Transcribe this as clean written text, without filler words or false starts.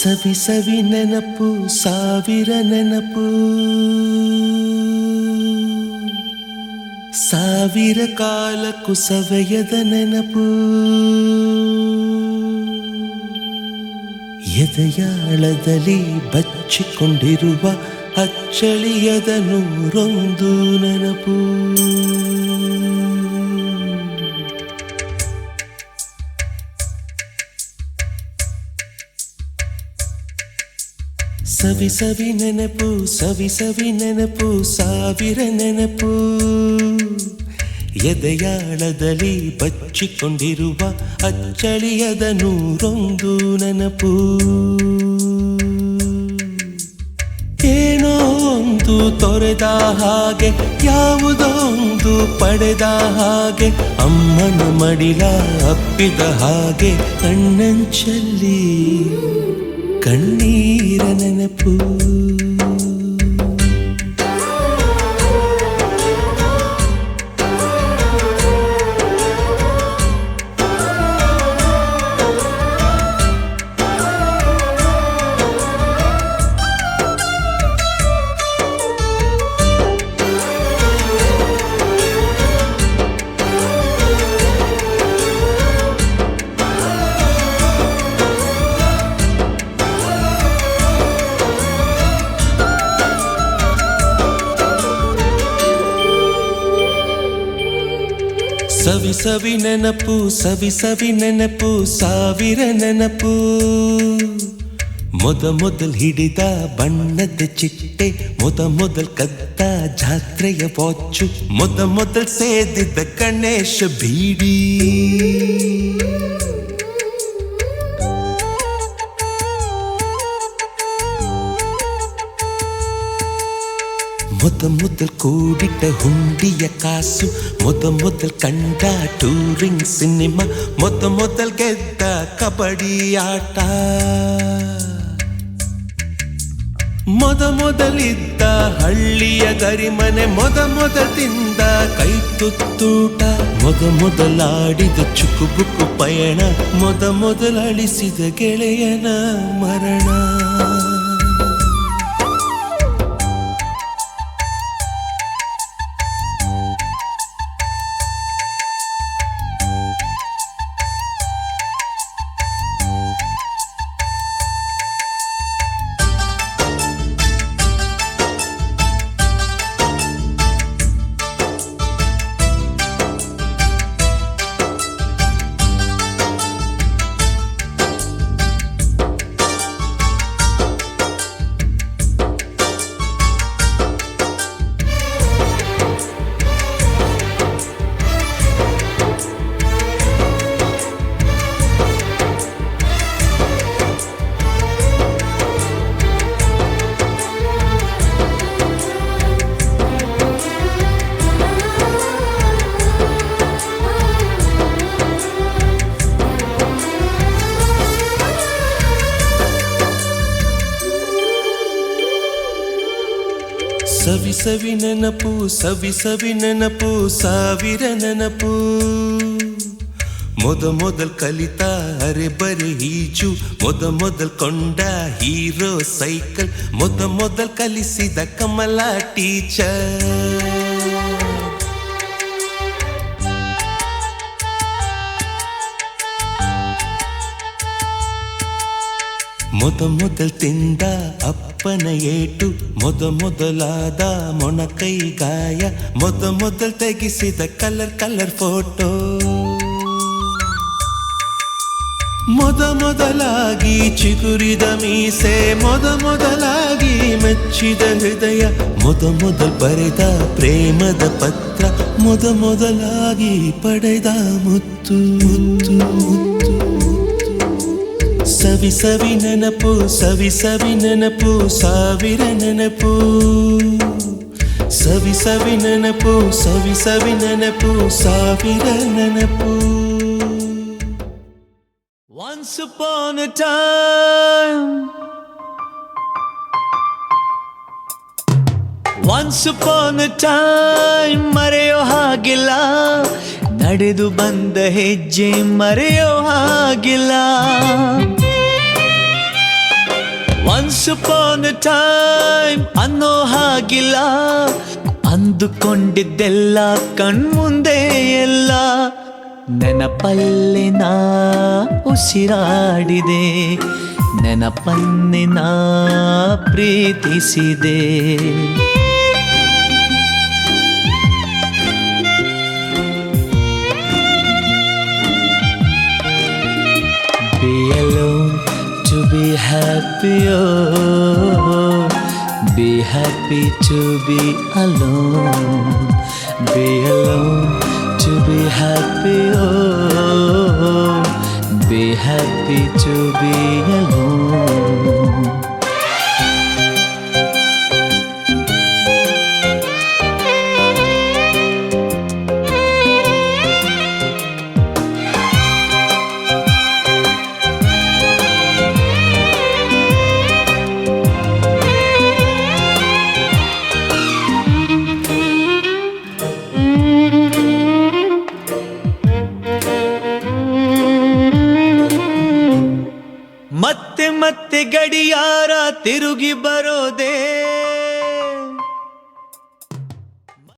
ಸವಿ ಸವಿ ನೆನಪು ಸಾವಿರ ನೆನಪು ಸಾವಿರ ಕಾಲಕ್ಕೂ ಸವೆಯದ ನೆನಪು ಎದೆಯಾಳದಲ್ಲಿ ಬಚ್ಚಿಕೊಂಡಿರುವ ಅಚ್ಚಳಿಯದ ನೂರೊಂದು ನೆನಪು ಸವಿ ಸವಿ ನೆನಪು ಸವಿ ಸವಿ ನೆನಪು ಸಾವಿರ ನೆನಪು ಎದೆಯಾಳದಲ್ಲಿ ಬಚ್ಚಿಕೊಂಡಿರುವ ಅಚ್ಚಳಿಯದ ನೂರೊಂದು ನೆನಪು ಏನೋ ಒಂದು ತೊರೆದ ಹಾಗೆ ಯಾವುದೋ ಒಂದು ಪಡೆದ ಹಾಗೆ ಅಮ್ಮನ ಮಡಿಲ ಅಪ್ಪಿದ ಹಾಗೆ ಕಣ್ಣಂಚಲ್ಲಿ ಕಣ್ಣೀರ ನೆನಪು ಸವಿ ಸವಿ ನೆನಪು ಸವಿ ಸವಿ ನೆನಪು ಸಾವಿರ ನೆನಪು ಮೊದಲ್ ಹಿಡಿದ ಬಣ್ಣದ ಚಿಟ್ಟೆ ಮೊದಲ್ ಕದ್ದ ಜಾತ್ರೆಯ ವಾಚು ಮೊದಲ್ ಸೇದಿದ್ದ ಗಣೇಶ ಬೀಡಿ ಮೊದಲ್ ಕೂಡಿಟ್ಟ ಹುಂಡಿಯ ಕಾಸು ಮೊದಲ್ ಕಂಡ ಟೂರಿಂಗ್ ಸಿನಿಮಾ ಮೊದಲ್ ಗೆದ್ದ ಕಬಡ್ಡಿ ಆಟ ಮೊದಲಿದ್ದ ಹಳ್ಳಿಯ ಗರಿಮನೆ ಮೊದಲ್ ತಿಂದ ಕೈ ತುತ್ತೂಟ ಮೊದಲಾಡಿದ ಚುಕುಬುಕು ಪಯಣ ಮೊದಲಳಿಸಿದ ಗೆಳೆಯನ ಮರಣ ಸವಿ ಸವಿ ನೆನಪು ಸವಿ ಸವಿ ನೆನಪು ಸಾವಿರ ನೆನಪು ಮೊದಲ್ ಕಲಿತ ಅರೆ ಈಜು ಮೊದಲ್ ಕೊಂಡ ಹೀರೋ ಸೈಕಲ್ ಮೊದಲ್ ಕಲಿಸಿದ ಕಮಲ ಟೀಚರ್ ಮೊದಲ್ ತಿಂದ ಅಪ್ಪನ ಏಟು ಮೊದಲಾದ ಮೊಣಕೈ ಗಾಯ ಮೊದಲ್ ತೆಗೆಸಿದ ಕಲರ್ ಫೋಟೋ ಮೊದಲಾಗಿ ಚಿಗುರಿದ ಮೀಸೆ ಮೊದಲಾಗಿ ಮೆಚ್ಚಿದ ಹೃದಯ ಮೊದಲ್ ಬರೆದ ಪ್ರೇಮದ ಪತ್ರ ಮೊದಲಾಗಿ ಪಡೆದ ಮುತ್ತು ಸವಿ ಸವಿ ನೆನಪು ಸವಿ ಸವಿ ನೆನಪು ಸಾವಿರ ನೆನಪು ಸವಿ ಸವಿ ನೆನಪು ಸವಿ ಸವಿ ನೆನಪು ಸಾವಿರ ನೆನಪು Once upon a time ಮರೆಯೋ ಹಾಗಿಲ್ಲ ನಡೆದು ಬಂದ ಹೆಜ್ಜೆ ಮರೆಯೋ ಹಾಗಿಲ್ಲ ಒನ್ಸ್ ಅಪಾನ್ ಅ ಟೈಮ್ ಅನ್ನೋ ಹಾಗಿಲ್ಲ, ಅಂದುಕೊಂಡಿದ್ದೆಲ್ಲ ಕಣ್ಮುಂದೆ ಎಲ್ಲ ನೆನಪಲ್ಲಿ ನಾ ಉಸಿರಾಡಿದೆ, ನೆನಪನ್ನೇ ನಾ ಪ್ರೀತಿಸಿದೆ. Be alone to be happy, oh. Be happy to be alone. Be alone to be happy, oh. Be happy to be alone. ಮತ್ತೆ ಮತ್ತೆ ಗಡಿಯಾರ ತಿರುಗಿ ಬರೋದೇ